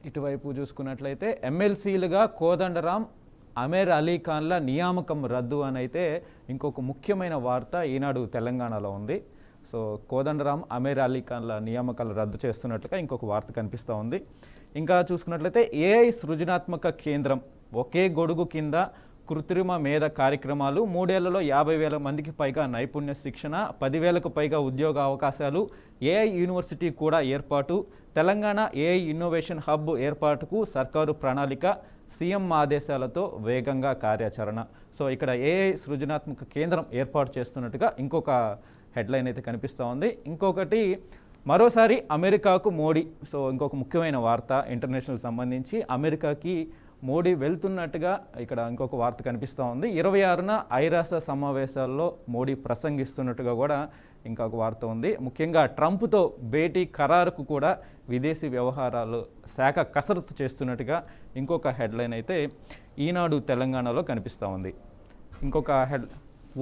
ఇటువైపు చూసుకున్నట్లయితే ఎమ్మెల్సీలుగా కోదండరాం, అమీర్ అలీ ఖాన్ల నియామకం రద్దు అని అయితే ఇంకొక ముఖ్యమైన వార్త ఈనాడు తెలంగాణలో ఉంది. సో కోదండరాం, అమీర్ అలీ ఖాన్ల నియామకాలు రద్దు చేస్తున్నట్లుగా ఇంకొక వార్త కనిపిస్తూ ఉంది. ఇంకా చూసుకున్నట్లయితే ఏఐ సృజనాత్మక కేంద్రం ఒకే గొడుగు కింద కృత్రిమ మేధ కార్యక్రమాలు, 3 ఏళ్లలో 50,000 మందికి పైగా నైపుణ్య శిక్షణ, 10,000కు పైగా ఉద్యోగ అవకాశాలు, ఏఐ యూనివర్సిటీ కూడా ఏర్పాటు, తెలంగాణ ఏఐ ఇన్నోవేషన్ హబ్ ఏర్పాటుకు సర్కారు ప్రణాళిక, సీఎం ఆదేశాలతో వేగంగా కార్యాచరణ. సో ఇక్కడ ఏఐ సృజనాత్మక కేంద్రం ఏర్పాటు చేస్తున్నట్టుగా ఇంకొక హెడ్లైన్ అయితే కనిపిస్తూ ఉంది. ఇంకొకటి మరోసారి అమెరికాకు మోడీ. సో ఇంకొక ముఖ్యమైన వార్త ఇంటర్నేషనల్ సంబంధించి అమెరికాకి మోడీ వెళ్తున్నట్టుగా ఇక్కడ ఇంకొక వార్త కనిపిస్తూ ఉంది. 26న ఐరాస సమావేశాల్లో మోడీ ప్రసంగిస్తున్నట్టుగా కూడా ఇంకొక వార్త ఉంది. ముఖ్యంగా ట్రంప్తో భేటీ ఖరారుకు కూడా విదేశీ వ్యవహారాలు శాఖ కసరత్తు చేస్తున్నట్టుగా ఇంకొక హెడ్లైన్ అయితే ఈనాడు తెలంగాణలో కనిపిస్తూ ఉంది. ఇంకొక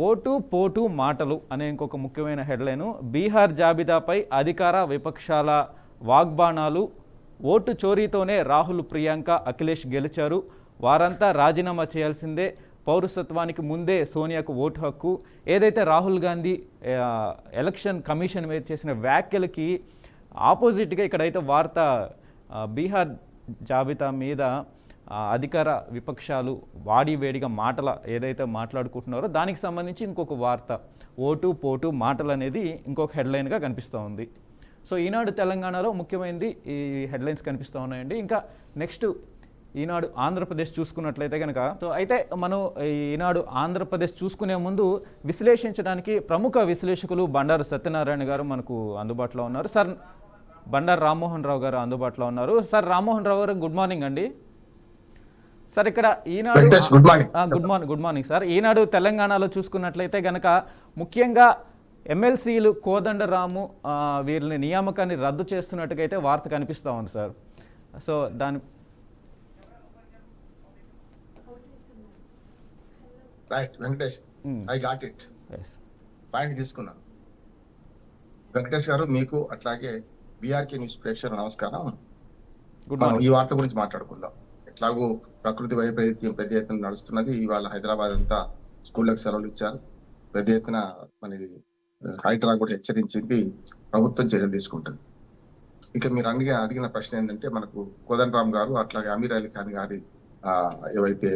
ఓటు పోటు మాటలు అనే ఇంకొక ముఖ్యమైన హెడ్లైను, బీహార్ జాబితాపై అధికార విపక్షాల వాగ్బాణాలు, ఓటు చోరీతోనే రాహుల్, ప్రియాంక, అఖిలేష్ గెలిచారు, వారంతా రాజీనామా చేయాల్సిందే, పౌరసత్వానికి ముందే సోనియాకు ఓటు హక్కు. ఏదైతే రాహుల్ గాంధీ ఎలక్షన్ కమిషన్ మీద చేసిన వ్యాఖ్యలకి ఆపోజిట్గా ఇక్కడైతే వార్త బీహార్ జాబితా మీద అధికార విపక్షాలు వాడివేడిగా మాటల ఏదైతే మాట్లాడుకుంటున్నారో దానికి సంబంధించి ఇంకొక వార్త, ఓటు పోటు మాటలు అనేది ఇంకొక హెడ్లైన్గా కనిపిస్తూ ఉంది. సో ఈనాడు తెలంగాణలో ముఖ్యమైనది ఈ హెడ్లైన్స్ కనిపిస్తూ ఉన్నాయండి. ఇంకా నెక్స్ట్ ఈనాడు ఆంధ్రప్రదేశ్ చూసుకున్నట్లయితే కనుక, సో అయితే మనం ఈనాడు ఆంధ్రప్రదేశ్ చూసుకునే ముందు విశ్లేషించడానికి ప్రముఖ విశ్లేషకులు బండారు సత్యనారాయణ గారు మనకు అందుబాటులో ఉన్నారు. సార్ బండారు రామ్మోహన్ రావు గారు అందుబాటులో ఉన్నారు. సార్ రామ్మోహన్ రావు గారు గుడ్ మార్నింగ్ అండి. సార్ ఇక్కడ ఈనాడు గుడ్ మార్నింగ్ సార్. ఈనాడు తెలంగాణలో చూసుకున్నట్లయితే కనుక ముఖ్యంగా ఎమ్మెల్సీలు కోదండరాము వీళ్ళని నియామకాన్ని రద్దు చేస్తున్నట్టుగా అయితే వార్త కనిపిస్తూ ఉంది సార్. సో దాని right Venkatesh, I got it, point తీసుకున్నాను. వెంకటేష్ గారు మీకు అట్లాగే బీఆర్కే న్యూస్ ప్రేక్షకులకు నమస్కారం. ఈ వార్త గురించి మాట్లాడుకుందాం. ఎట్లాగో ప్రకృతి వైపరీత్యం పెద్ద ఎత్తున నడుస్తున్నది. ఇవాళ హైదరాబాద్ అంతా స్కూళ్ళకి సెలవులు ఇచ్చారు. పెద్ద ఎత్తున మరి హైడ్రా కూడా హెచ్చరించింది, ప్రభుత్వం చర్యలు తీసుకుంటుంది. ఇక మీరు అడిగిన ప్రశ్న ఏంటంటే, మనకు కోదండరామ్ గారు అట్లాగే అమీర్ అలీ ఖాన్ గారి ఏవైతే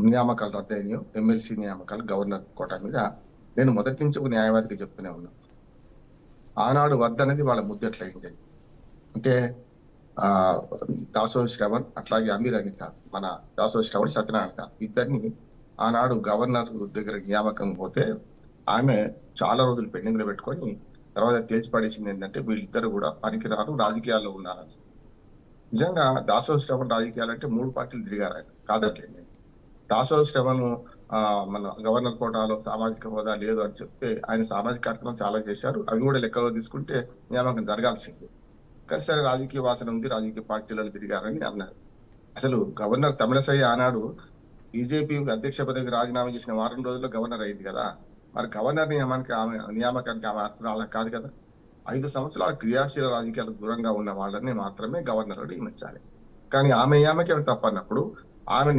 నియామకాలు రద్దయినాయో, ఎమ్మెల్సీ నియామకాలు గవర్నర్ కోటా మీద, నేను మొదటి నుంచి ఒక న్యాయవాదికి చెప్తూనే ఉన్నాను. ఆనాడు వద్దనేది వాళ్ళ ముద్దట్లయింది. అంటే దాసో శ్రవణ్ అట్లాగే అమీర్ అలీ ఖాన్, మన దాసో శ్రవణ్, సత్యనారాయణ ఖాన్ ఇద్దరిని ఆనాడు గవర్నర్ దగ్గర నియామకం పోతే ఆమె చాలా రోజులు పెండింగ్ లో పెట్టుకొని తర్వాత తేల్చి పడేసింది ఏంటంటే వీళ్ళిద్దరు కూడా పనికిరారు, రాజకీయాల్లో ఉన్నారని. నిజంగా దాసో శ్రవణ్ రాజకీయాలంటే 3 పార్టీలు తిరిగారు కాదండి. దాసో శ్రవణ్ మన గవర్నర్ కోటాలో సామాజిక హోదా లేదు అని చెప్తే ఆయన సామాజిక కార్యక్రమాలు చాలా చేశారు. అవి కూడా లెక్కలో తీసుకుంటే నియామకం జరగాల్సిందే. కానీ సరే రాజకీయ వాసన ఉంది, రాజకీయ పార్టీలలో తిరిగారని అన్నారు. అసలు గవర్నర్ తమిళసై ఆనాడు బీజేపీ అధ్యక్ష పదవికి రాజీనామా చేసిన వారం రోజుల్లో గవర్నర్ అయింది కదా. మరి గవర్నర్ నియామకానికి ఆమె అర్హురాలు కాదు కదా. 5 సంవత్సరాల క్రియాశీల రాజకీయాలకు దూరంగా ఉన్న వాళ్ళని మాత్రమే గవర్నర్ నియమించాలి. కానీ ఆమె నియామకం తప్పన్నప్పుడు ఆమె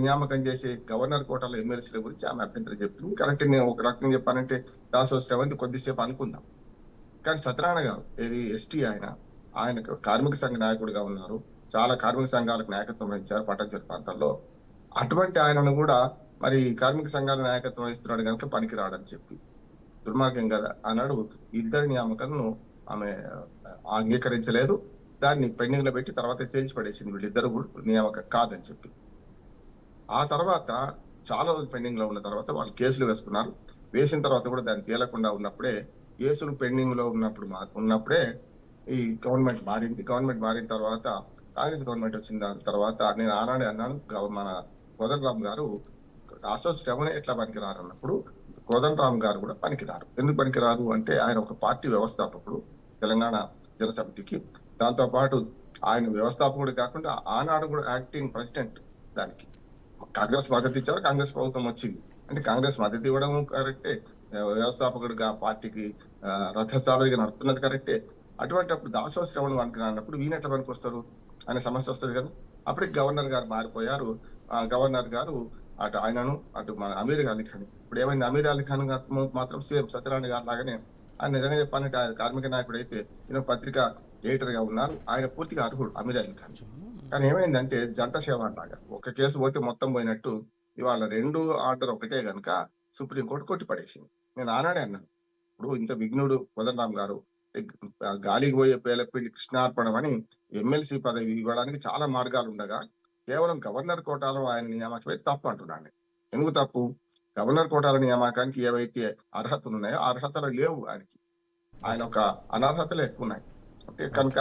నియామకం చేసే గవర్నర్ కోటాలో ఎమ్మెల్సీల గురించి ఆమె అభ్యంతరం చెప్తుంది. కరెక్ట్. నేను ఒక రకంగా చెప్పానంటే దాసో శ్రవంతి కొద్దిసేపు అనుకుందాం. కానీ సత్యనారాయణ గారు ఏది ఎస్టీ, ఆయన కార్మిక సంఘ నాయకుడిగా ఉన్నారు. చాలా కార్మిక సంఘాలకు నాయకత్వం వహించారు పట్టణ ప్రాంతాల్లో. అటువంటి ఆయనను కూడా మరి కార్మిక సంఘాల నాయకత్వం వహిస్తున్నాడు కనుక పనికిరాడని చెప్పి దుర్మార్గం కదా అన్నాడు. ఇద్దరి నియామకాలను ఆమె అంగీకరించలేదు. దాన్ని పెండింగ్ లో పెట్టి తర్వాత తేల్చి పడేసింది వీళ్ళిద్దరు కూడా నియామకం కాదని చెప్పి. ఆ తర్వాత చాలా రోజులు పెండింగ్ లో ఉన్న తర్వాత వాళ్ళు కేసులు వేసుకున్నారు. వేసిన తర్వాత కూడా దాన్ని తేలకుండా ఉన్నప్పుడే, కేసులు పెండింగ్ లో ఉన్నప్పుడే ఈ గవర్నమెంట్ మారింది. గవర్నమెంట్ మారిన తర్వాత కాంగ్రెస్ గవర్నమెంట్ వచ్చిన దాని తర్వాత నేను ఆనాడే అన్నాను, మన కోదండరామ్ గారు దాసో శ్రవణ్ ఎట్లా పనికిరారు అన్నప్పుడు కోదండరామ్ గారు కూడా పనికిరారు. ఎందుకు పనికిరారు అంటే ఆయన ఒక పార్టీ వ్యవస్థాపకుడు తెలంగాణ జనసమితికి. దాంతో పాటు ఆయన వ్యవస్థాపకుడు కాకుండా ఆనాడు కూడా యాక్టింగ్ ప్రెసిడెంట్. దానికి కాంగ్రెస్ మద్దతు ఇచ్చారు, కాంగ్రెస్ ప్రభుత్వం వచ్చింది. అంటే కాంగ్రెస్ మద్దతు ఇవ్వడం కరెక్టే, వ్యవస్థాపకుడిగా పార్టీకి రథసారథిగా నడుపుతున్నది కరెక్టే. అటువంటిప్పుడు దాసోహ శ్రవణ్ అన్నప్పుడు వీళ్ళు ఎట్లా పనికి వస్తారు అనే సమస్య వస్తుంది కదా. అప్పటికి గవర్నర్ గారు మారిపోయారు. గవర్నర్ గారు అటు ఆయనను అటు మన అమీర్ అలీ ఖాన్, ఇప్పుడు ఏమైంది, అమీర్ అలీ ఖాన్ మాత్రం సేమ్ సత్యనారాయణ గారి లాగానే ఆయన నిజంగా చెప్పాలంటే ఆయన కార్మిక నాయకుడు అయితే ఈయన పత్రిక ఎడిటర్ గా ఉన్నారు. ఆయన పూర్తిగా అర్హుడు అమీర్ అలీ ఖాన్. కానీ ఏమైందంటే జంట సేవ లాగా ఒక కేసు పోతే మొత్తం పోయినట్టు ఇవాళ రెండు ఆర్డర్ ఒకటే గనుక సుప్రీంకోర్టు కొట్టి పడేసింది. నేను ఆనాడే అన్నాను, ఇప్పుడు ఇంత విఘ్నుడు కోదండరామ్ గారు గాలికి పోయే పేలపిండి కృష్ణార్పణం అని ఎమ్మెల్సీ పదవి ఇవ్వడానికి చాలా మార్గాలు ఉండగా కేవలం గవర్నర్ కోటాలో ఆయన నియామకమే తప్పు అంటున్నాను. ఎందుకు తప్పు? గవర్నర్ కోటాల నియామకానికి ఏవైతే అర్హతలు ఉన్నాయో ఆ అర్హతలు లేవు ఆయనకి. ఆయన ఒక అనర్హతలు ఎక్కువ ఉన్నాయి. అంటే కనుక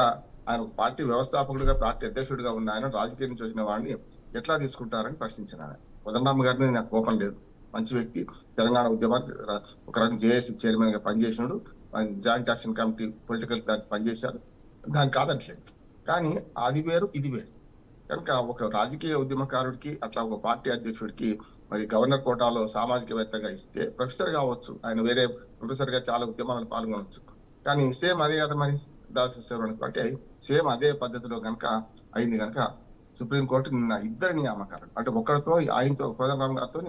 ఆయన పార్టీ వ్యవస్థాపకుడిగా పార్టీ అధ్యక్షుడిగా ఉన్న ఆయన రాజకీయం నుంచి వచ్చిన వాడిని ఎట్లా తీసుకుంటారని ప్రశ్నించిన ఆయన. కోదండరామ్ గారి మీద నాకు కోపం లేదు, మంచి వ్యక్తి, తెలంగాణ ఉద్యమాన్ని ఒక రకం జేఏసీ చైర్మన్ గా పనిచేసినాడు, జాయింట్ యాక్షన్ కమిటీ పొలిటికల్ దానికి పనిచేశారు, దాని కాదట్లేదు. కానీ అది వేరు ఇది వేరు. కనుక ఒక రాజకీయ ఉద్యమకారుడికి అట్లా ఒక పార్టీ అధ్యక్షుడికి మరి గవర్నర్ కోటాలో సామాజికవేత్తగా ఇస్తే ప్రొఫెసర్ కావచ్చు, ఆయన వేరే ప్రొఫెసర్ గా చాలా ఉద్యమాలను పాల్గొనవచ్చు. కానీ సేమ్ అదే కదా మరి దాసోహ అంటే సేమ్ అదే పద్ధతిలో కనుక అయింది కనుక సుప్రీంకోర్టు నిన్న ఇద్దరు నియామకాలు అంటే ఒకరితో ఆయనతో కోదండరామ్ గారితో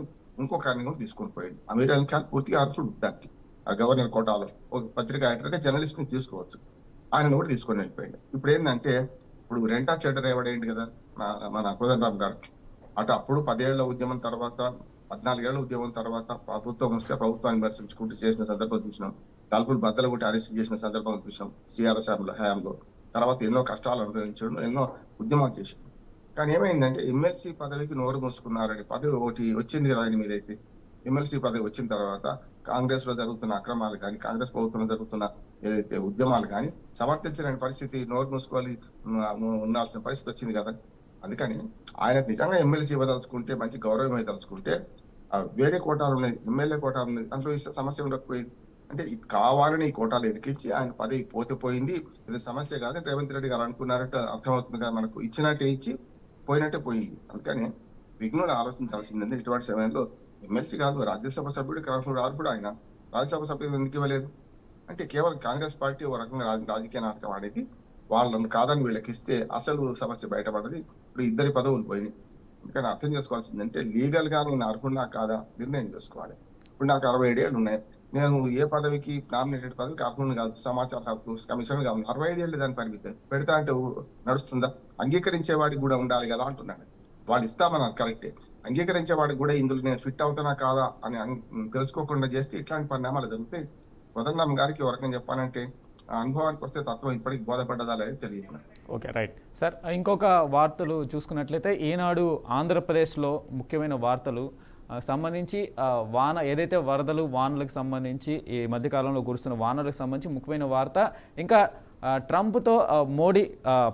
ఇంకొకరిని కూడా తీసుకొని పోయింది. అమీర్ అలీ ఖాన్ పూర్తిగా అర్హుడు దానికి. ఆ గవర్నర్ కోటాలో ఒక పత్రికా ఎడిటర్ గా జర్నలిస్ట్ ని తీసుకోవచ్చు, ఆయన కూడా తీసుకొని వెళ్ళిపోయింది. ఇప్పుడు ఏంటంటే ఇప్పుడు రెంటా చెడ్డర్ ఎవడేంటి కదా మన కోదండరామ్ గారు. అప్పుడు 10 ఏళ్ల ఉద్యమం తర్వాత 14 ఏళ్ల ఉద్యమం తర్వాత ప్రభుత్వం వస్తే ప్రభుత్వాన్ని విమర్శించుకుంటూ చేసిన సందర్భం చూసినాం. తలుపులు బద్దలు కొట్టి అరెస్ట్ చేసిన సందర్భం చూసినాం టీఆర్ఎస్ హయాంలో. తర్వాత ఎన్నో కష్టాలు అనుభవించడం, ఎన్నో ఉద్యమాలు చేసాడు. కానీ ఏమైందంటే ఎమ్మెల్సీ పదవికి నోరు మూసుకున్నారని పదవి ఒకటి వచ్చింది కదా ఆయన మీదైతే. ఎమ్మెల్సీ పదవి వచ్చిన తర్వాత కాంగ్రెస్ లో జరుగుతున్న అక్రమాలు కానీ, కాంగ్రెస్ ప్రభుత్వంలో జరుగుతున్న ఏదైతే ఉద్యమాలు కానీ సమర్థించలేని పరిస్థితి, నోరు మూసుకోవాలి ఉండాల్సిన పరిస్థితి వచ్చింది కదా. అందుకని ఆయన నిజంగా ఎమ్మెల్సీ ఇవ్వదలుచుకుంటే, మంచి గౌరవం ఇవ్వదలుచుకుంటే వేరే కోటాలు ఉన్నాయి, ఎమ్మెల్యే కోటాలు ఉన్నాయి, దాంట్లో సమస్య ఉండకపోయింది. అంటే కావాలని ఈ కోటాలు ఎరికించి ఆయన పదవి పోతే పోయింది, ఇది సమస్య కాదు రేవంత్ రెడ్డి గారు అనుకున్నారంటే అర్థమవుతుంది కదా మనకు. ఇచ్చినట్టే ఇచ్చి పోయినట్టే పోయింది. అందుకని విఘ్నులు ఆలోచించాల్సిందంటే ఇటువంటి సమయంలో ఎమ్మెల్సీ కాదు, రాజ్యసభ సభ్యుడు అర్హుడు ఆయన. రాజ్యసభ సభ్యుడు ఎందుకు ఇవ్వలేదు అంటే కేవలం కాంగ్రెస్ పార్టీ ఒక రకంగా రాజకీయ నాటకం ఆడేది. వాళ్ళను కాదని వీళ్ళకి ఇస్తే అసలు సమస్య బయటపడది. ఇప్పుడు ఇద్దరి పదవులు పోయినాయి. అందుకని అర్థం చేసుకోవాల్సిందంటే లీగల్ గా నేను అర్హున్నా కాదా నిర్ణయం చేసుకోవాలి. ఇప్పుడు నాకు 67 ఏళ్ళు ఉన్నాయి, నేను ఏ పదవికి నామినేటెడ్ పదవికి అర్హుని కాదు, సమాచార హక్కు కమిషన్ గా 65 ఏళ్ళు దాన్ని పరిమితి పెడతా అంటే నడుస్తుందా? అంగీకరించే వాడికి కూడా ఉండాలి కదా అంటున్నాను. వాళ్ళు ఇస్తామన్నారు కరెక్టే, అంగీకరించే వాడికి కూడా ఇందులో నేను ఫిట్ అవుతానా కాదా అని తెలుసుకోకుండా చేస్తే ఇట్లాంటి పరిణామాలు జరుగుతాయి. కోదండరామ్ గారికి ఒక రకంగా చెప్పాలంటే అనుభవానికి వస్తే తత్వం ఇప్పటికి బోధపడ్డదా అనేది తెలియదు. Okay, right sir. ఇంకొక వార్తలు చూసుకున్నట్లయితే ఈనాడు ఆంధ్రప్రదేశ్లో ముఖ్యమైన వార్తలు సంబంధించి వాన ఏదైతే వరదలు వానలకు సంబంధించి ఈ మధ్యకాలంలో కురుస్తున్న వానలకు సంబంధించి ముఖ్యమైన వార్త. ఇంకా ట్రంప్తో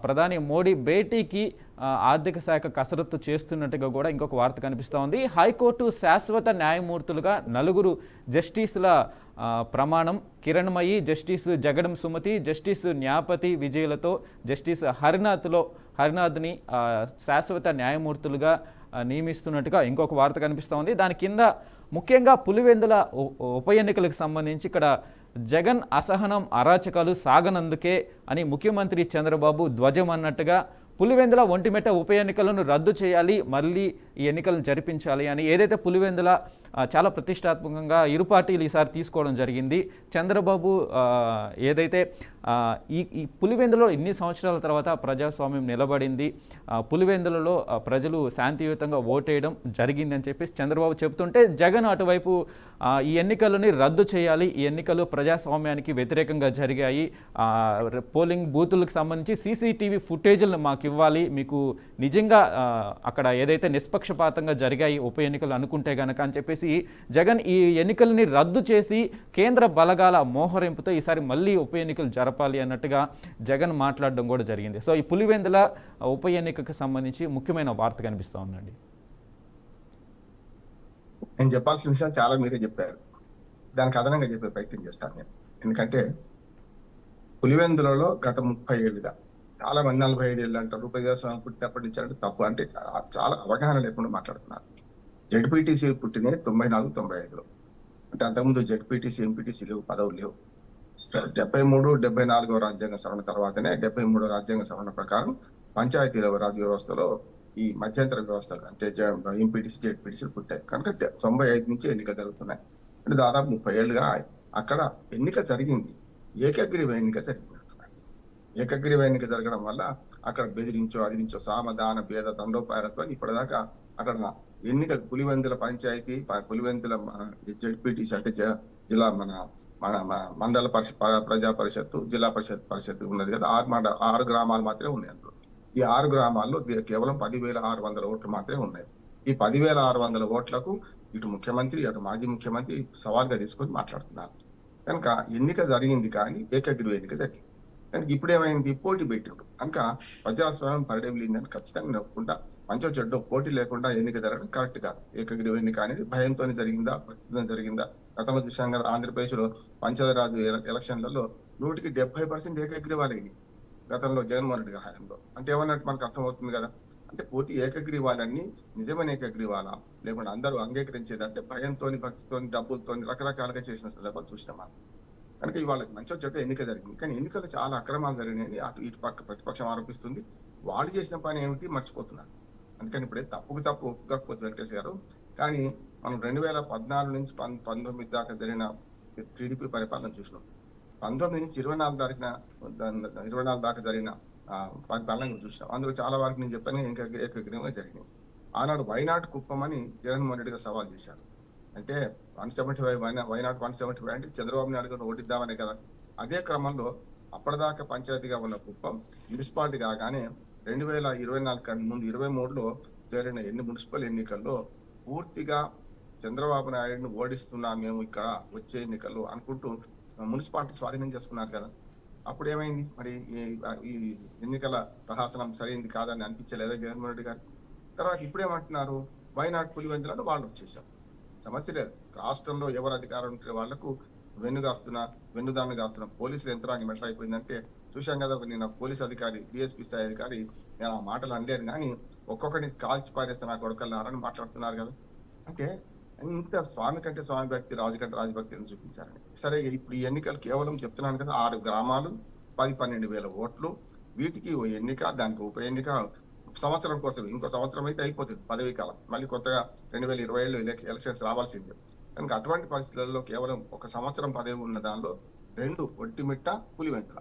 ప్రధాని మోడీ భేటీకి ఆర్థిక శాఖ కసరత్తు చేస్తున్నట్టుగా కూడా ఇంకొక వార్త కనిపిస్తూ ఉంది. హైకోర్టు శాశ్వత న్యాయమూర్తులుగా 4 జస్టిసుల ప్రమాణం. కిరణ్మయి, జస్టిస్ జగడం సుమతి, జస్టిస్ న్యాపతి విజయులతో జస్టిస్ హరినాథ్ని శాశ్వత న్యాయమూర్తులుగా నియమిస్తున్నట్టుగా ఇంకొక వార్త కనిపిస్తూ ఉంది. దాని కింద ముఖ్యంగా పులివెందుల ఉప ఎన్నికలకు సంబంధించి ఇక్కడ జగన్ అసహనం అరాచకాలు సాగనందుకే అని ముఖ్యమంత్రి చంద్రబాబు ధ్వజం అన్నట్టుగా పులివెందుల ఒంటిమిట్ట ఉప ఎన్నికలను రద్దు చేయాలి, మళ్ళీ ఈ ఎన్నికలను జరిపించాలి అని ఏదైతే పులివెందుల చాలా ప్రతిష్టాత్మకంగా ఇరు పార్టీలు ఈసారి తీసుకోవడం జరిగింది. చంద్రబాబు ఏదైతే ఈ పులివెందులో ఇన్ని సంవత్సరాల తర్వాత ప్రజాస్వామ్యం నిలబడింది, పులివెందులలో ప్రజలు శాంతియుతంగా ఓటేయడం జరిగిందని చెప్పేసి చంద్రబాబు చెబుతుంటే, జగన్ అటువైపు ఈ ఎన్నికలని రద్దు చేయాలి, ఈ ఎన్నికలు ప్రజాస్వామ్యానికి వ్యతిరేకంగా జరిగాయి, పోలింగ్ బూతులకు సంబంధించి సీసీటీవీ ఫుటేజ్లను మాకు ఇవ్వాలి, మీకు నిజంగా అక్కడ ఏదైతే నిష్పక్షపాతంగా జరిగాయి ఉప ఎన్నికలు అనుకుంటే కనుక అని చెప్పేసి జగన్ ఈ ఎన్నికలని రద్దు చేసి కేంద్ర బలగాల మోహరింపుతో ఈసారి మళ్ళీ ఉప ఎన్నికలు జరపాలి అన్నట్టుగా జగన్ మాట్లాడడం కూడా జరిగింది. సో ఈ పులివెందుల ఉప ఎన్నికకు సంబంధించి ముఖ్యమైన వార్త కనిపిస్తూ ఉందండి. నేను చెప్పాల్సిన విషయం చాలా మీరే చెప్పారు, దానికి అదనంగా చెప్పే ప్రయత్నం చేస్తాను నేను. ఎందుకంటే పులివెందులలో గత 30 ఏళ్ళుగా చాలా మంది 45 ఏళ్ళు అంటారు, ప్రజాస్వామ్యం పుట్టినప్పటి నుంచి అంటే తప్పు, అంటే చాలా అవగాహన లేకుండా మాట్లాడుతున్నారు. జెడ్పీటీసీ పుట్టినవి 94, 95లో. అంటే అంతకుముందు జెడ్పీటీసీ ఎంపీటీసీ లేవు, పదవులు లేవు. 73, 74వ రాజ్యాంగ సవరణ తర్వాతనే 73వ రాజ్యాంగ సవరణ ప్రకారం పంచాయతీ రాజ్ వ్యవస్థలో ఈ మధ్యంతర వ్యవస్థలు అంటే ఎంపీటీసీ జెడ్పీటీసీలు పుట్టాయి. కనుక 95 నుంచి ఎన్నికలు జరుగుతున్నాయి. అంటే దాదాపు 30 ఏళ్ళుగా అక్కడ ఎన్నిక జరిగింది. ఏకగ్రీవ ఎన్నిక జరిగింది. ఏకగ్రీవ ఎన్నిక జరగడం వల్ల అక్కడ బెదిరించో అదిరించో సామధాన భేద దండోపాయాలతో ఇప్పటిదాకా అక్కడ ఎన్నిక పులివెందుల పంచాయతీ పులివెందుల జెడ్పీటీసీ అంటే జిల్లా మన మన మండల ప్రజా పరిషత్తు జిల్లా పరిషత్ ఉన్నది కదా, 6 గ్రామాలు మాత్రమే ఉన్నాయి. అందులో ఈ 6 గ్రామాల్లో కేవలం 10,600 ఓట్లు మాత్రమే ఉన్నాయి. ఈ 10,600 ఓట్లకు ఇటు ముఖ్యమంత్రి అటు మాజీ ముఖ్యమంత్రి సవాల్గా తీసుకొని మాట్లాడుతున్నారు. కనుక ఎన్నిక జరిగింది కానీ ఏకగ్రీవ ఎన్నిక జరిగింది. కనుక ఇప్పుడు ఏమైంది, పోటీ పెట్టిండ్రు. కనుక ప్రజాస్వామ్యం పరిడవిలిందని ఖచ్చితంగా నొప్పుకుంటా. మంచో చెడ్డో పోటీ లేకుండా ఎన్నిక జరగడం కరెక్ట్ కాదు. ఏకగ్రీవ ఎన్నిక అనేది భయంతోనే జరిగిందా, భక్తితో జరిగిందా? గతంలో చూసాం కదా, ఆంధ్రప్రదేశ్ లో పంచాయతీరాజ్ ఎలక్షన్లలో 170% ఏకగ్రీవాలు అయినాయి గతంలో జగన్మోహన్ రెడ్డి గారి హయాంలో. అంటే ఏమన్నట్టు మనకు అర్థమవుతుంది కదా. అంటే పూర్తి ఏకగ్రీవాలన్నీ నిజమైన ఏకగ్రీవాలా, లేకుండా అందరూ అంగీకరించేదంటే భయంతో భక్తితో డబ్బులతో రకరకాలుగా చేసిన సందర్భాలు చూసినాం మనం. కనుక ఇవాళ మంచో చెడ్డ ఎన్నిక జరిగింది. కానీ ఎన్నికలు చాలా అక్రమాలు జరిగినాయని అటు ఇటు పక్క ప్రతిపక్షం ఆరోపిస్తుంది. వాళ్ళు చేసిన పని ఏమిటి మర్చిపోతున్నారు. అందుకని ఇప్పుడే తప్పుకు తప్పు ఒప్పుకోకపోతే వెంకటేష్ గారు, కానీ మనం 2014 నుంచి 19 దాకా జరిగిన టీడీపీ పరిపాలన చూసినాం. 19 నుంచి 24 దాకా జరిగిన పరిపాలన చూసినాం. అందులో చాలా వరకు నేను చెప్పాను ఏకగ్రీవంగా జరిగినాయి. ఆనాడు వైనాడు కుప్పం అని జగన్మోహన్ రెడ్డి గారు సవాల్ చేశారు. అంటే 175 వైనాడు 175 అంటే చంద్రబాబు నాయుడు గారు ఓటిద్దామనే కదా. అదే క్రమంలో అప్పటిదాకా పంచాయతీగా ఉన్న కుప్పం మున్సిపాలిటీ కాగానే 2024 కన్నా ముందు 23లో జరిగిన మున్సిపల్ ఎన్నికల్లో పూర్తిగా చంద్రబాబు నాయుడును ఓడిస్తున్నాం మేము ఇక్కడ వచ్చే ఎన్నికల్లో అనుకుంటూ మున్సిపాలిటీ స్వాధీనం చేసుకున్నారు కదా. అప్పుడు ఏమైంది మరి, ఈ ఎన్నికల ప్రహాసనం సరైంది కాదని అనిపించలేదా జగన్మోహన్ రెడ్డి గారు? తర్వాత ఇప్పుడు ఏమంటున్నారు, వైనాడు పులివెందులను వాళ్ళు వచ్చేసాం. సమస్య లేదు. రాష్ట్రంలో ఎవరు అధికారం ఉంటే వాళ్లకు వెన్నుదాన్ని కాస్తున్న పోలీసుల యంత్రాంగం ఎట్లా అయిపోయిందంటే చూశాం కదా. నిన్న పోలీస్ అధికారి డిఎస్పీ స్థాయి అధికారి, నేను ఆ మాటలు అనలేను కానీ ఒక్కొక్కరిని కాల్చి పారేస్తే నా కొడుకల్లారని మాట్లాడుతున్నారు కదా. అంటే ఇంత స్వామి కంటే స్వామి భక్తి, రాజు కంటే రాజభక్తి అని చూపించారని. సరే, ఇప్పుడు ఈ ఎన్నికలు కేవలం చెప్తున్నాను కదా, 6 గ్రామాలు 10-12 వేల ఓట్లు, వీటికి ఓ ఎన్నిక, దానికి ఉప ఎన్నిక సంవత్సరం కోసం. ఇంకో సంవత్సరం అయితే అయిపోతుంది పదవీ కాలం. మళ్ళీ కొత్తగా 2027లో ఎలక్షన్స్ రావాల్సిందే. కనుక అటువంటి పరిస్థితుల్లో కేవలం 1 సంవత్సరం పదవి ఉన్న దానిలో 2 ఒట్టిమిట్ట పులివెందుల,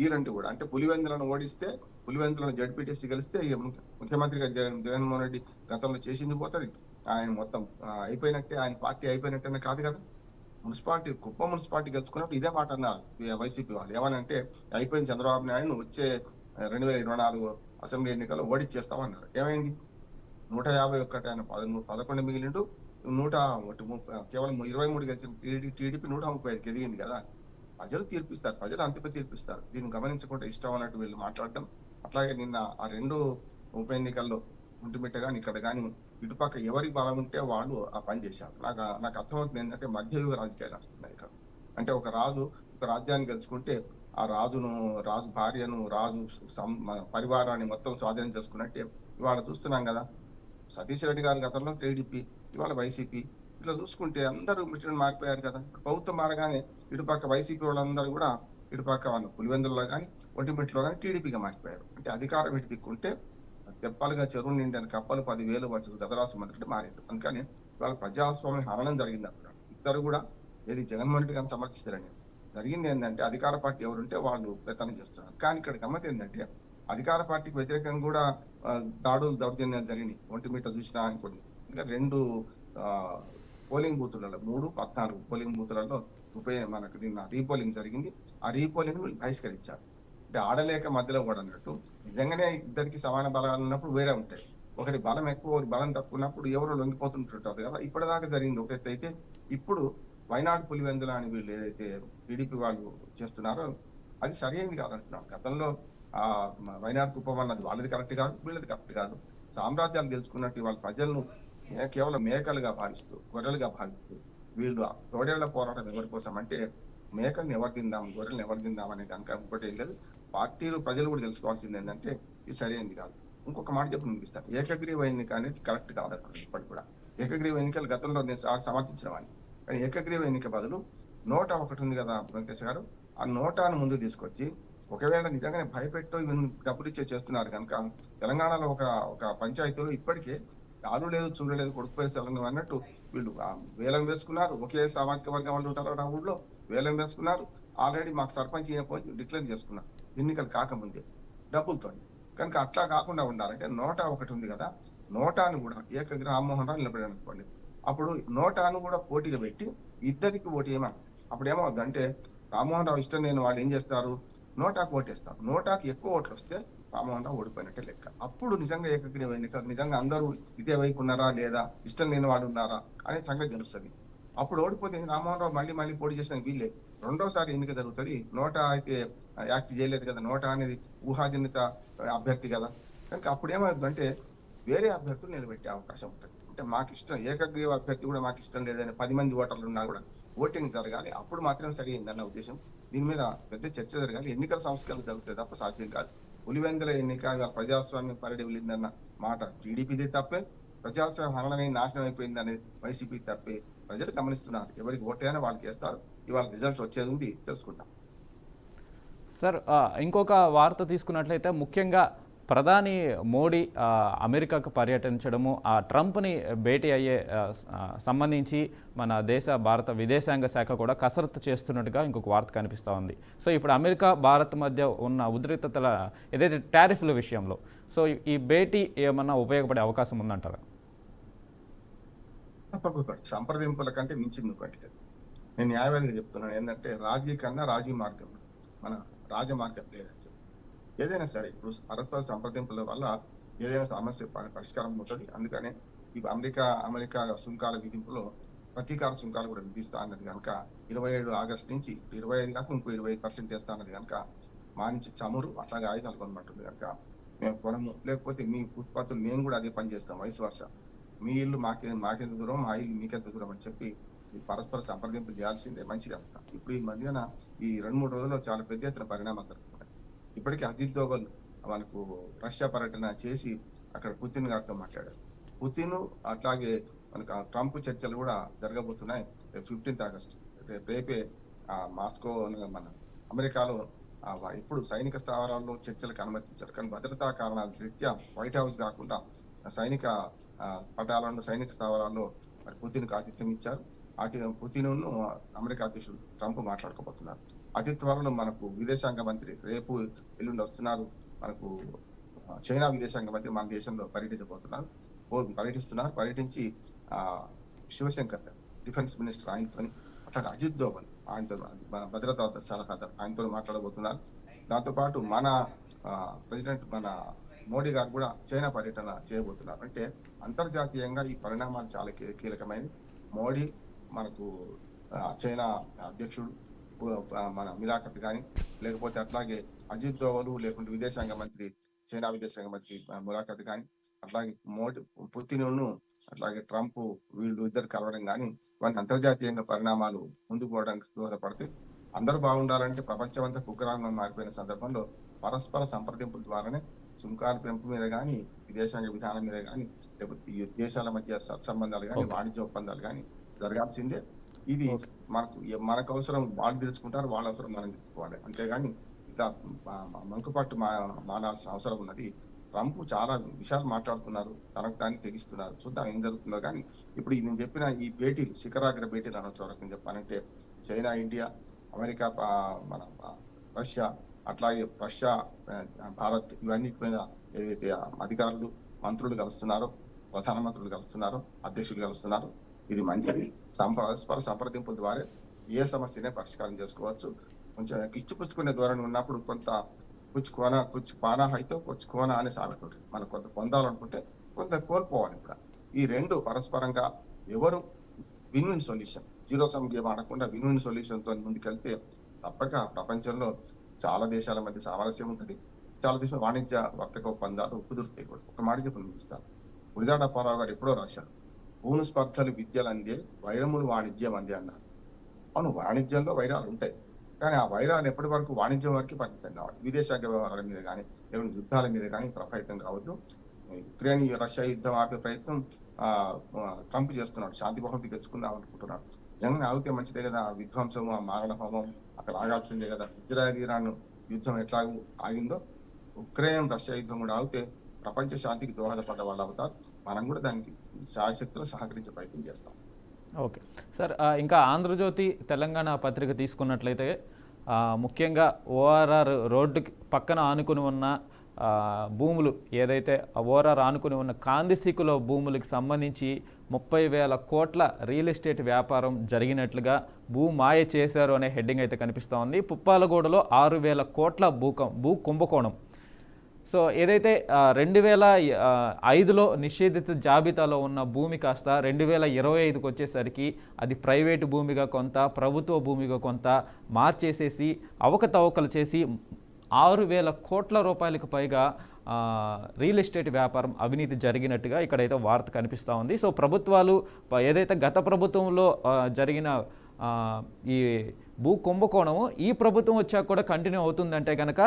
ఈ 2 కూడా అంటే పులివెందులను ఓడిస్తే, పులివెందులను జడ్పీటీసీ గెలిస్తే ముఖ్యమంత్రిగా జగన్మోహన్ రెడ్డి గతంలో చేసింది పోతుంది. ఆయన మొత్తం అయిపోయినట్టే, ఆయన పార్టీ అయిపోయినట్టే కాదు కదా. మున్సిపాలిటీ కుప్పం మున్సిపాలిటీ గెలుచుకున్నప్పుడు ఇదే మాట అన్నారు వైసీపీ వాళ్ళు. ఏమనంటే అయిపోయిన చంద్రబాబు నాయుడు వచ్చే 2024 అసెంబ్లీ ఎన్నికల్లో ఓడిచ్చేస్తామన్నారు. ఏమైంది, 151 ఆయన 11 మిగిలిండు, కేవలం 23 గెలిచిన టీడీపీ 135 ఎదిగింది కదా. ప్రజలు తీర్పిస్తారు, ప్రజలు అంతిమ తీర్పిస్తారు. దీన్ని గమనించకుండా ఇష్టం అన్నట్టు వీళ్ళు మాట్లాడడం. అట్లాగే నిన్న ఆ 2 ఉప ఎన్నికల్లో ఒంటిమిట్ట కానీ ఇక్కడ కానీ ఇటుపక్క ఎవరికి బలం ఉంటే వాళ్ళు ఆ పని చేశారు. నాకు అర్థమవుతుంది ఏంటంటే మధ్యయుగ రాజకీయాలు వస్తున్నాయి ఇక్కడ. అంటే ఒక రాజు ఒక రాజ్యాన్ని గెలుచుకుంటే ఆ రాజు భార్యను, రాజు పరివారాన్ని మొత్తం స్వాధీనం చేసుకున్నట్టే ఇవాళ చూస్తున్నాం కదా. సతీష్ రెడ్డి గారి గతంలో టీడీపీ, ఇవాళ వైసీపీ. ఇట్లా చూసుకుంటే అందరూ మిషన్ మారిపోయారు కదా. ప్రభుత్వం మారగానే ఇటుపక్క వైసీపీ వాళ్ళందరూ కూడా ఇటుపక్క వాళ్ళు పులివెందులలో కానీ ఒంటిమిట్లో కానీ టీడీపీగా మారిపోయారు. అంటే అధికారం ఇటు దిక్కుంటే తెప్పాలుగా చెరువు నిండిన కప్పలు 10,000 వచ్చి గతరాసు మంత్రి మారారు. అందుకని ఇవాళ ప్రజాస్వామ్య హరణం జరిగింది అంటున్నారు. ఇద్దరు కూడా ఏది జగన్మోహన్ రెడ్డి గారిని సమర్థిస్తారని. జరిగింది ఏంటంటే అధికార పార్టీ ఎవరుంటే వాళ్ళు పెత్తనం చేస్తున్నారు. కానీ ఇక్కడ గమ్మత్ ఏంటంటే అధికార పార్టీకి వ్యతిరేకంగా కూడా దాడులు దౌర్జన్యాలు జరిగినాయి. ఒంటిమిట్ట చూసినా ఇంకోటి. ఇంకా 2 పోలింగ్ బూతులలో 3-14 పోలింగ్ బూతులలో మనకు నిన్న రీపోలింగ్ జరిగింది. ఆ రీపోలింగ్ బహిష్కరించారు. అంటే ఆడలేక మధ్యలో కూడా అన్నట్టు. నిజంగానే ఇద్దరికి సమాన బలాలు ఉన్నప్పుడు వేరే ఉంటాయి. ఒకరి బలం ఎక్కువ, ఒకరి బలం తక్కువ ఉన్నప్పుడు ఎవరు లొంగిపోతుంటుంటారు కదా. ఇప్పటిదాకా జరిగింది ఒక ఎత్తు అయితే, ఇప్పుడు వైనాడు పులివెందుల అని వీళ్ళు ఏదైతే టీడీపీ వాళ్ళు చేస్తున్నారో అది సరైనది కాదంటున్నారు. గతంలో వైనాడు కుప్పం అన్నది వాళ్ళది కరెక్ట్ కాదు, వీళ్ళది కరెక్ట్ కాదు. సామ్రాజ్యాలు గెలుచుకున్నట్టు వాళ్ళ ప్రజలను కేవలం మేకలుగా భావిస్తూ, గొర్రెలుగా భావిస్తూ వీళ్ళు తోడేళ్ల పోరాటం ఎవరి కోసం అంటే మేకల్ని ఎవరు తిందాం, గొర్రెలను ఎవరు తిందాం అనే కనుక ఇంకోటి ఏం లేదు. పార్టీలు ప్రజలు కూడా తెలుసుకోవాల్సింది ఏంటంటే ఇది సరైనది కాదు. ఇంకొక మాట చెప్పి వినిపిస్తాను. ఏకగ్రీవ ఎన్నిక అనేది కరెక్ట్ కాదు. ఇప్పటికి కూడా ఏకగ్రీవ ఎన్నికలు గతంలో నేను సమర్థించిన వాడిని. కానీ ఏకగ్రీవ ఎన్నిక బదులు 101 ఉంది కదా వెంకటేష్ గారు, ఆ నోటాను ముందు తీసుకొచ్చి ఒకవేళ నిజంగానే భయపెట్టో ఈవెన్ డబ్బులు ఇచ్చే చేస్తున్నారు కనుక తెలంగాణలో ఒక ఒక పంచాయతీలో ఇప్పటికే ఆలు లేదు చూడలేదు కొడుకు పేరు తెలంగాణ అన్నట్టు వీళ్ళు వేలం వేసుకున్నారు. ఒకే సామాజిక వర్గం వాళ్ళు ఉంటారు ఆ ఊళ్ళో వేలం వేసుకున్నారు. ఆల్రెడీ మాకు సర్పంచ్ డిక్లేర్ చేసుకున్నారు ఎన్నికలు కాకముందే డబ్బులతో. కనుక అట్లా కాకుండా ఉండాలంటే నోటా ఒకటి ఉంది కదా, నోటాను కూడా ఏకంగా రామ్మోహన్ రావు నిలబడాడు అనుకోండి, అప్పుడు నోటాను కూడా పోటీగా పెట్టి ఇద్దరికి ఓటు ఏమని అప్పుడు ఏమవుద్దంటే రామ్మోహన్ రావు ఇష్టం లేని వాళ్ళు ఏం చేస్తారు, నోటాకు ఓటేస్తారు. నోటాకి ఎక్కువ ఓట్లు వస్తే రామ్మోహన్ రావు ఓడిపోయినట్టే లెక్క. అప్పుడు నిజంగా ఏకగ్రీవ ఎన్నిక, నిజంగా అందరూ ఇదే వైపు ఉన్నారా లేదా, ఇష్టం లేని వాళ్ళు ఉన్నారా అనే సంగతి తెలుస్తుంది. అప్పుడు ఓడిపోతే రామ్మోహన్ రావు మళ్ళీ మళ్ళీ పోటీ చేసిన వీళ్ళే రెండోసారి ఎన్నిక జరుగుతుంది. నోటా అయితే యాక్ట్ చేయలేదు కదా, నోటా అనేది ఊహాజనిత అభ్యర్థి కదా. కనుక అప్పుడు ఏమవుతుందంటే వేరే అభ్యర్థులు నిలబెట్టే అవకాశం ఉంటుంది. అంటే మాకు ఇష్టం ఏకగ్రీవ అభ్యర్థి కూడా మాకు ఇష్టం లేదని 10 మంది ఓటర్లు ఉన్నా కూడా ఓటింగ్ జరగాలి, అప్పుడు మాత్రమే సరైందన్న ఉద్దేశం. దీని మీద పెద్ద చర్చ జరగాలి. ఎన్నికల సంస్కరణ జరుగుతుంది తప్ప సాధ్యం కాదు. పులివెందుల ఎన్నిక ప్రజాస్వామ్యం పరిడి వెళ్ళిందన్న మాట టీడీపీది తప్పే, ప్రజాస్వామ్యం హరణమై నాశనం అయిపోయింది అనేది వైసీపీ తప్పే. ప్రజలు గమనిస్తున్నారు, ఎవరికి ఓటైనా వాళ్ళకి వేస్తారు. ఇవాళ రిజల్ట్ వచ్చేది ఉంది, తెలుసుకుంటాం. సార్, ఇంకొక వార్త తీసుకున్నట్లయితే ముఖ్యంగా ప్రధాని మోడీ అమెరికాకు పర్యటించడము, ఆ ట్రంప్ని భేటీ అయ్యే సంబంధించి మన భారత విదేశాంగ శాఖ కూడా కసరత్తు చేస్తున్నట్టుగా ఇంకొక వార్త కనిపిస్తూ ఉంది. సో ఇప్పుడు అమెరికా భారత్ మధ్య ఉన్న ఉద్రిక్తతల ఏదైతే టారిఫ్ల విషయంలో సో ఈ భేటీ ఏమన్నా ఉపయోగపడే అవకాశం ఉందంటారా? తప్పకుండా సంప్రదింపుల కంటే మించింది ఒకటి. నేను న్యాయవాదిగా చెప్తున్నాను ఏంటంటే రాజీ కన్నా రాజీ మార్గం మన రాజమార్గం లేదని చెప్పి. ఏదైనా సరే ఇప్పుడు పరస్పర సంప్రదింపుల వల్ల ఏదైనా సమస్య పరిష్కారం ఉంటుంది. అందుకనే ఇప్పుడు అమెరికా సుంకాల విధింపులో ప్రతీకార సుంకాలు కూడా విధిస్తా అన్నది కనుక 27 ఆగస్టు నుంచి 25 కాక ఇంకో 25% వేస్తా అన్నది కనుక మా నుంచి చమురు అట్లాగే ఆయుధాలు కొనమంటుంది కనుక మేము కొనము, లేకపోతే మీ ఉత్పత్తులు మేము కూడా అదే పని చేస్తాం, వయసు వర్ష మీ ఇల్లు మాకెంత దూరం, మా ఇల్లు మీకెంత దూరం అని చెప్పి పరస్పర సంప్రదింపులు చేయాల్సిందే, మంచిది అంట. ఇప్పుడు ఈ మధ్యన ఈ 2-3 రోజుల్లో చాలా పెద్ద ఎత్తున పరిణామాలు జరుగుతున్నాయి. ఇప్పటికీ అజిత్ దోవల్ మనకు రష్యా పర్యటన చేసి అక్కడ పుతిన్ గారితో మాట్లాడారు. పుతిన్ అట్లాగే మనకు ట్రంప్ చర్చలు కూడా జరగబోతున్నాయి 15 ఆగస్టు రేపే మాస్కో మన అమెరికాలో. ఇప్పుడు సైనిక స్థావరాల్లో చర్చలకు అనుమతించారు, కానీ భద్రతా కారణాల రీత్యా వైట్ హౌస్ కాకుండా సైనిక పటాలను సైనిక స్థావరాల్లో మరి పుతిన్కు ఆతిథ్యం ఇచ్చారు. పుతిన్ అమెరికా అధ్యక్షుడు ట్రంప్ మాట్లాడుకోబోతున్నారు. అతి త్వరలో మనకు విదేశాంగ మంత్రి రేపు ఎల్లుండి వస్తున్నారు. మనకు చైనా విదేశాంగ మంత్రి మన దేశంలో పర్యటిస్తున్నారు. పర్యటించి శివశంకర్ డిఫెన్స్ మినిస్టర్ ఆయనతో, అట్లాగే అజిత్ దోవల్ ఆయనతో భద్రతా సలహాదారు ఆయనతో మాట్లాడబోతున్నారు. దాంతో పాటు మన ప్రెసిడెంట్ మన మోడీ గారు కూడా చైనా పర్యటన చేయబోతున్నారు. అంటే అంతర్జాతీయంగా ఈ పరిణామాలు చాలా కీలకమైనవి. మోడీ మనకు చైనా అధ్యక్షుడు మన మిలాఖత్ కానీ, లేకపోతే అట్లాగే అజిత్ దోవల్ లేకుంటే చైనా విదేశాంగ మంత్రి ములాఖత్ కానీ, అట్లాగే పుతిన్ అట్లాగే ట్రంప్ వీళ్ళు ఇద్దరు కలవడం కానీ, ఇవన్నీ అంతర్జాతీయంగా పరిణామాలు ముందుకు పోవడానికి దోహదపడితే, అందరూ బాగుండాలంటే ప్రపంచం అంతా కుక్కరాంగం మారిపోయిన సందర్భంలో పరస్పర సంప్రదింపుల ద్వారానే సుంకాల పెంపు మీద కానీ, విదేశాంగ విధానం మీద కానీ, లేకపోతే ఈ దేశాల మధ్య సత్సంబంధాలు కానీ, వాణిజ్య ఒప్పందాలు కానీ జరగాల్సిందే. ఇది మనకు అవసరం వాళ్ళు తెలుసుకుంటారు, వాళ్ళ అవసరం మనం తెలుసుకోవాలి. అంతేగాని ఇట్లా మంకుపట్టు మానాల్సిన అవసరం ఉన్నది. ట్రంప్ చాలా విషయాలు మాట్లాడుతున్నారు, తనకు దాన్ని తెగిస్తున్నారు. చూద్దాం ఏం జరుగుతుందో. కానీ ఇప్పుడు నేను చెప్పిన ఈ భేటీలు శిఖరాగ్ర భేటీలు అనొచ్చు రకం చెప్పాలంటే చైనా, ఇండియా, అమెరికా, మన రష్యా, అట్లాగే రష్యా, భారత్, ఇవన్నిటి మీద ఏదైతే అధికారులు మంత్రులు కలుస్తున్నారో, ప్రధానమంత్రులు కలుస్తున్నారో, అధ్యక్షులు కలుస్తున్నారు. ఇది మంచిది. పరస్పర సంప్రదింపుల ద్వారా ఏ సమస్యనే పరిష్కారం చేసుకోవచ్చు. కొంచెం ఇచ్చిపుచ్చుకునే ధోరణి ఉన్నప్పుడు కొంత పానా అయితే కోనా అనే సామెత ఉంటుంది. మనం కొంత పొందాలనుకుంటే కొంత కోల్పోవాలి. కూడా ఈ రెండు పరస్పరంగా ఎవరు win win solution, zero sum game ఆడకుండా విన్ విన్ సొల్యూషన్ తో ముందుకెళ్తే తప్పక ప్రపంచంలో చాలా దేశాల మధ్య సామరస్యం ఉంటుంది. చాలా దేశాల వాణిజ్య వర్తక ఒప్పందాలు కుదురుతాయి కూడా. ఒక మాట చెప్పి ముగిస్తాను. గురిజాడ అప్పారావు గారు ఎప్పుడో రాశారు, పూను స్పర్ధలు విద్యలు అందే, వైరములు వాణిజ్యం అందే అన్నారు. అవును, వాణిజ్యంలో వైరాలు ఉంటాయి, కానీ ఆ వైరాలు ఎప్పటి వరకు వాణిజ్యం వరకు పరిమితం కావాలి. విదేశాంగ వ్యవహారాల మీద కానీ, లేకుంటే యుద్ధాల మీద కానీ ప్రభావితం కావద్దు. యుక్రెయిన్ రష్యా యుద్ధం ఆపే ప్రయత్నం ట్రంప్ చేస్తున్నాడు. శాంతి బహుమతి గెలుచుకుందాం అనుకుంటున్నాడు. నిజంగా ఆగితే మంచిదే కదా. విధ్వంసం, మారణ హోమం, అక్కడ ఆగాల్సిందే కదా. ఇజ్రాయెల్ ఇరాన్ యుద్ధం ఎట్లాగూ ఆగిందో ఉక్రెయిన్ రష్యా యుద్ధం కూడా ఆగితే ప్రపంచ శాంతికి దోహదపడ్డ వాళ్ళు అవుతారు. మనం కూడా దానికి శాయశక్తులు సహకరించే ప్రయత్నం చేస్తాం. ఓకే సార్, ఇంకా ఆంధ్రజ్యోతి తెలంగాణ పత్రిక తీసుకున్నట్లయితే ముఖ్యంగా ఓఆర్ఆర్ రోడ్డుకి పక్కన ఆనుకుని ఉన్న భూములు ఏదైతే ఓఆర్ఆర్ ఆనుకుని ఉన్న కాందిశీకుల భూములకు సంబంధించి 30,000 కోట్ల రియల్ ఎస్టేట్ వ్యాపారం జరిగినట్లుగా భూమాయ చేశారు అనే హెడ్డింగ్ అయితే కనిపిస్తూ ఉంది. పుప్పాలగూడలో 6,000 కోట్ల భూ కుంభకోణం. సో ఏదైతే 2005లో నిషేధిత జాబితాలో ఉన్న భూమి కాస్త 2025కి వచ్చేసరికి అది ప్రైవేటు భూమిగా కొంత, ప్రభుత్వ భూమిగా కొంత మార్చేసేసి అవకతవకలు చేసి 6,000 కోట్ల రూపాయలకు పైగా రియల్ ఎస్టేట్ వ్యాపారం అవినీతి జరిగినట్టుగా ఇక్కడైతే వార్త కనిపిస్తూ ఉంది. సో ప్రభుత్వాలు ఏదైతే గత ప్రభుత్వంలో జరిగిన ఈ భూ కుంభకోణము ఈ ప్రభుత్వం వచ్చాక కూడా కంటిన్యూ అవుతుందంటే కనుక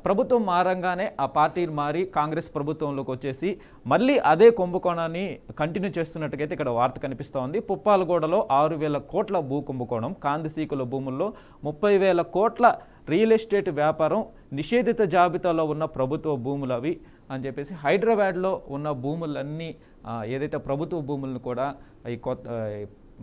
ప్రభుత్వం మారంగానే ఆ పార్టీలు మారి కాంగ్రెస్ ప్రభుత్వంలోకి వచ్చేసి మళ్ళీ అదే కుంభకోణాన్ని కంటిన్యూ చేస్తున్నట్టుగైతే ఇక్కడ వార్త కనిపిస్తూ ఉంది. పుప్పాలగూడలో 6,000 కోట్ల భూ కుంభకోణం, కాందిశీకుల భూముల్లో 30,000 కోట్ల రియల్ ఎస్టేట్ వ్యాపారం, నిషేధిత జాబితాలో ఉన్న ప్రభుత్వ భూములు అవి అని చెప్పేసి హైదరాబాద్లో ఉన్న భూములన్నీ ఏదైతే ప్రభుత్వ భూములను కూడా ఈ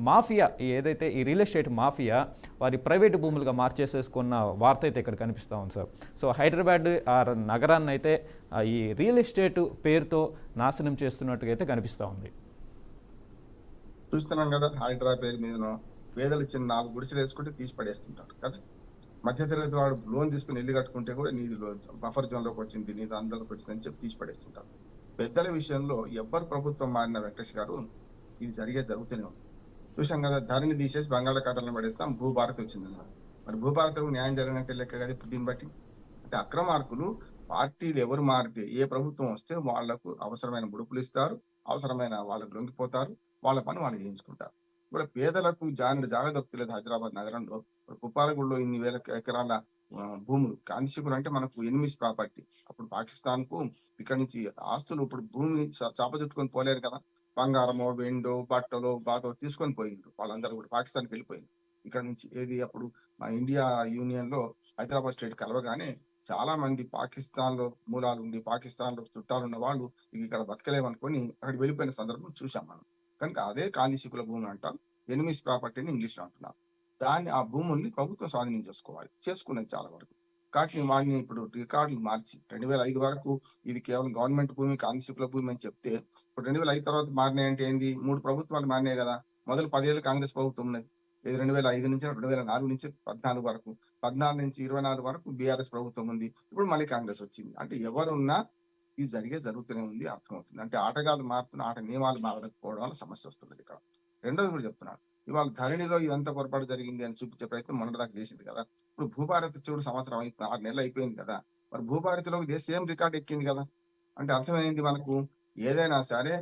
మాఫియా ఏదైతే ఈ రియల్ ఎస్టేట్ మాఫియా వారి ప్రైవేటు భూములుగా మార్చేసేసుకున్న వార్త అయితే ఇక్కడ కనిపిస్తూ ఉంది సార్. సో హైదరాబాద్ ఆ నగరాన్ని అయితే ఈ రియల్ ఎస్టేట్ పేరుతో నాశనం చేస్తున్నట్టుగా అయితే కనిపిస్తూ ఉంది. చూస్తున్నాం కదా, హైదరాబాద్ పేరు మీద పేదలు చిన్న 4 గుడిసెలు వేసుకుంటే తీసి పడేస్తుంటారు కదా. మధ్యతరగతి వాడు లోన్ తీసుకుని ఇల్లు కట్టుకుంటే కూడా నీది బఫర్ జోన్ లోకి వచ్చింది, నీది అందులోకి వచ్చింది అని చెప్పి తీసి పడేస్తుంటారు. పెద్దల విషయంలో ఎవ్వరు ప్రభుత్వం మారిన వెంకటేష్ గారు ఇది జరుగుతూనే ఉంది. చూసాం కదా, ధరని తీసేసి బంగాళాఖాతంలో పడేస్తాం, భూభారతి వచ్చిందన్నారు. మరి భూభారతకు న్యాయం జరిగినట్టు లెక్క కదా ఇప్పుడు దీన్ని బట్టి. అంటే అక్రమార్కులు పార్టీలు ఎవరు మారితే, ఏ ప్రభుత్వం వస్తే వాళ్లకు అవసరమైన ముడుపులు ఇస్తారు, అవసరమైన వాళ్ళకు లొంగిపోతారు, వాళ్ళ పని వాళ్ళు చేయించుకుంటారు. ఇప్పుడు పేదలకు జాగా దొరుకుతలేదు హైదరాబాద్ నగరంలో. పుప్పాలగూడలో ఇన్ని వేల ఎకరాల భూములు, కాందిశీకులు అంటే మనకు ఎనిమిస్ ప్రాపర్టీ. అప్పుడు పాకిస్తాన్ కు ఇక్కడి నుంచి ఆస్తులు ఇప్పుడు భూమిని చాప చుట్టుకొని పోలేరు కదా. బంగారమో, వెండో, బట్టలో, బాతో తీసుకొని పోయిండ్రు వాళ్ళందరూ కూడా పాకిస్తాన్కి వెళ్ళిపోయింది. ఇక్కడ నుంచి ఏది అప్పుడు మా ఇండియా యూనియన్ లో హైదరాబాద్ స్టేట్ కలవగానే చాలా మంది పాకిస్తాన్ లో మూలాలు ఉంది, పాకిస్తాన్ లో చుట్టాలు ఉన్న వాళ్ళు ఇక్కడ బతకలేమనుకొని అక్కడికి వెళ్ళిపోయిన సందర్భం చూసాం మనం. కనుక అదే కాందిశీకుల భూమి అంటాం, ఎనిమిస్ ప్రాపర్టీని ఇంగ్లీష్ లో అంటున్నారు. ఆ భూముల్ని ప్రభుత్వం స్వాధీనం చేసుకున్నది చాలా వరకు. కాబట్టి వాడిని ఇప్పుడు రికార్డులు మార్చి 2005 వరకు ఇది కేవలం గవర్నమెంట్ భూమి, కాందిశీకుల భూమి అని చెప్తే ఇప్పుడు 2005 తర్వాత మారినాయి అంటే ఏంది? 3 ప్రభుత్వాలు మారినాయి కదా. మొదలు 10 ఏళ్ళు కాంగ్రెస్ ప్రభుత్వం ఉన్నది. 2005 నుంచి 2004 నుంచి 14 వరకు, 14 నుంచి 24 వరకు బీఆర్ఎస్ ప్రభుత్వం ఉంది. ఇప్పుడు మళ్ళీ కాంగ్రెస్ వచ్చింది. అంటే ఎవరున్నా ఇది జరుగుతూనే ఉంది, అర్థమవుతుంది. అంటే ఆటగాళ్ళు మారుతున్న ఆట నియమాలు మారకపోవడం వల్ల సమస్య వస్తుంది ఇక్కడ. రెండోది కూడా చెప్తున్నాను, ఇవాళ ధరణిలో ఇదంతా పొరపాటు జరిగింది అని చూపించే ప్రయత్నం మొన్నటిదాకా చేసింది కదా. ఇప్పుడు భూభారతి చూడు సంవత్సరం 6 నెలలు అయిపోయింది కదా. మరి భూభారతిలోకి సేమ్ రికార్డ్ ఎక్కింది కదా. అంటే అర్థమైంది మనకు, ఏదైనా సరే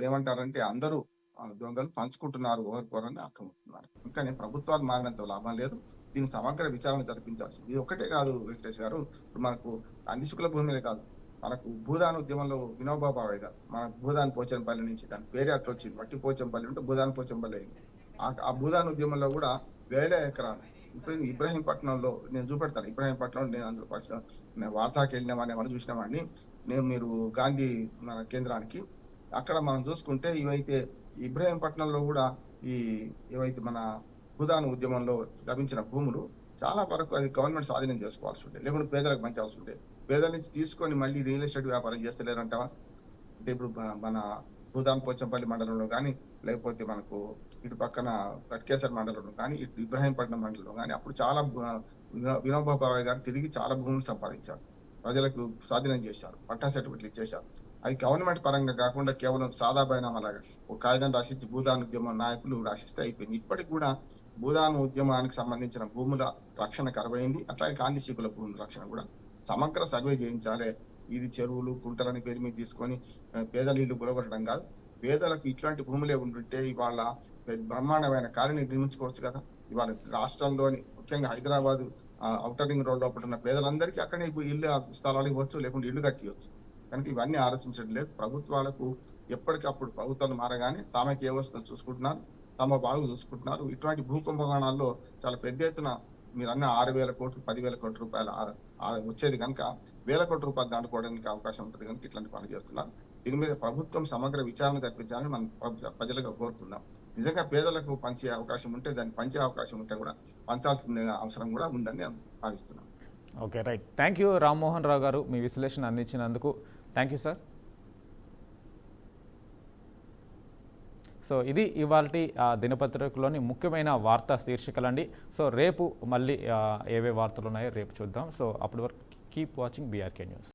ఏమంటారంటే అందరూ దొంగలు పంచుకుంటున్నారు ఓవర్కోరని అర్థమవుతున్నారు. ఇంకా ప్రభుత్వాలు మారినంత లాభం లేదు. దీని సమగ్ర విచారణ జరిపించాల్సింది. ఇది ఒకటే కాదు వెంకటేష్ కాదు, ఇప్పుడు మనకు కాందిశీకుల భూమిలే కాదు, మనకు భూదాన ఉద్యమంలో వినోబా భావే గారు మన భూదాన్ పోచంపల్లి నుంచి, దాని పేరే అట్లా వచ్చింది, మట్టి పోచంపల్లి ఉంటే భూదాన్ పోచంపల్లి అయింది. ఆ భూదాన్ ఉద్యమంలో కూడా 1000 ఎకరాలు. ఇప్పుడు ఇబ్రహీంపట్నంలో నేను చూపెడతాను, ఇబ్రహీంపట్నంలో నేను అందులో ఫస్ట్ వార్తాకి వెళ్ళినామని మనం చూసినామని, మీరు గాంధీ మన కేంద్రానికి అక్కడ మనం చూసుకుంటే ఇవైతే ఇబ్రహీంపట్నంలో కూడా ఏవైతే మన భూదాన్ ఉద్యమంలో లభించిన భూములు చాలా వరకు అది గవర్నమెంట్ స్వాధీనం చేసుకోవాల్సి ఉండే, లేకుంటే పేదలకు పంచాల్సి ఉండే. పేదల నుంచి తీసుకొని మళ్ళీ రియల్ ఎస్టేట్ వ్యాపారం చేస్తలేరంటావా? అంటే ఇప్పుడు మన భూదాన్ పోచంపల్లి మండలంలో కానీ, లేకపోతే మనకు ఇటు పక్కన కట్కేసర్ మండలంలో కానీ, ఇటు ఇబ్రహీంపట్నం మండలంలో కానీ అప్పుడు చాలా వినోబా భావే గారు తిరిగి చాలా భూములు సంపాదించారు, ప్రజలకు స్వాధీనం చేశారు, పట్టా సర్టిఫికెట్లు ఇచ్చేశారు. అది గవర్నమెంట్ పరంగా కాకుండా కేవలం సాదా బైనామాలాగా ఒక కాగితం రాసిచ్చి భూదాన్ ఉద్యమం నాయకులు రాసిస్తే అయిపోయింది. ఇప్పటికి కూడా భూదాన్ ఉద్యమానికి సంబంధించిన భూముల రక్షణ కరువైంది. అట్లాగే కాందిశీకుల భూముల రక్షణ కూడా సమగ్ర సర్వే చేయించాలి. ఇది చెరువులు, కుంటలని పేరు మీద తీసుకొని పేదల ఇల్లు గురగొట్టడం కాదు. పేదలకు ఇట్లాంటి భూములే ఉంటుంటే ఇవాళ బ్రహ్మాండమైన కాలనీ నిర్మించుకోవచ్చు కదా. ఇవాళ రాష్ట్రంలోని ముఖ్యంగా హైదరాబాద్ ఔటర్ రింగ్ రోడ్ లోపల ఉన్న పేదలందరికీ అక్కడే ఇల్లు స్థలాలు ఇవ్వచ్చు, లేకుంటే ఇల్లు కట్టివచ్చు. కనుక ఇవన్నీ ఆలోచించడం లేదు. ప్రభుత్వాలకు ఎప్పటికప్పుడు ప్రభుత్వాలు మారగానే తామకి ఏ వస్తుందో చూసుకుంటున్నారు. తమ బాగు చూసుకుంటున్నారు. ఇటువంటి భూ కుంభకోణాల్లో చాలా పెద్ద ఎత్తున మీరు అన్న 6,000 కోట్లు 10,000 కోట్ల రూపాయలు వచ్చేది కనుక వేల కోట్ల రూపాయలు దాటుకోవడానికి అవకాశం ఉంటుంది కనుక ఇట్లాంటి పనులు చేస్తున్నారు. దీని మీద ప్రభుత్వం సమగ్ర విచారణ జరిపించాలని మనం ప్రజలుగా కోరుకుందాం. నిజంగా పేదలకు పంచే అవకాశం ఉంటే దాన్ని పంచే అవకాశం ఉంటే కూడా పంచాల్సిన అవసరం కూడా ఉందని నేను భావిస్తున్నాను. Okay, right. Thank you Rammohan Rao garu, మీ విశ్లేషణ అందించినందుకు. Thank you sir. సో ఇది ఇవాల్టి దినపత్రికలోని ముఖ్యమైన వార్తా శీర్షికలండి. సో రేపు మళ్ళీ ఏవే వార్తలు ఉన్నాయో రేపు చూద్దాం. సో అప్పటి వరకు కీప్ వాచింగ్ బీఆర్కే న్యూస్.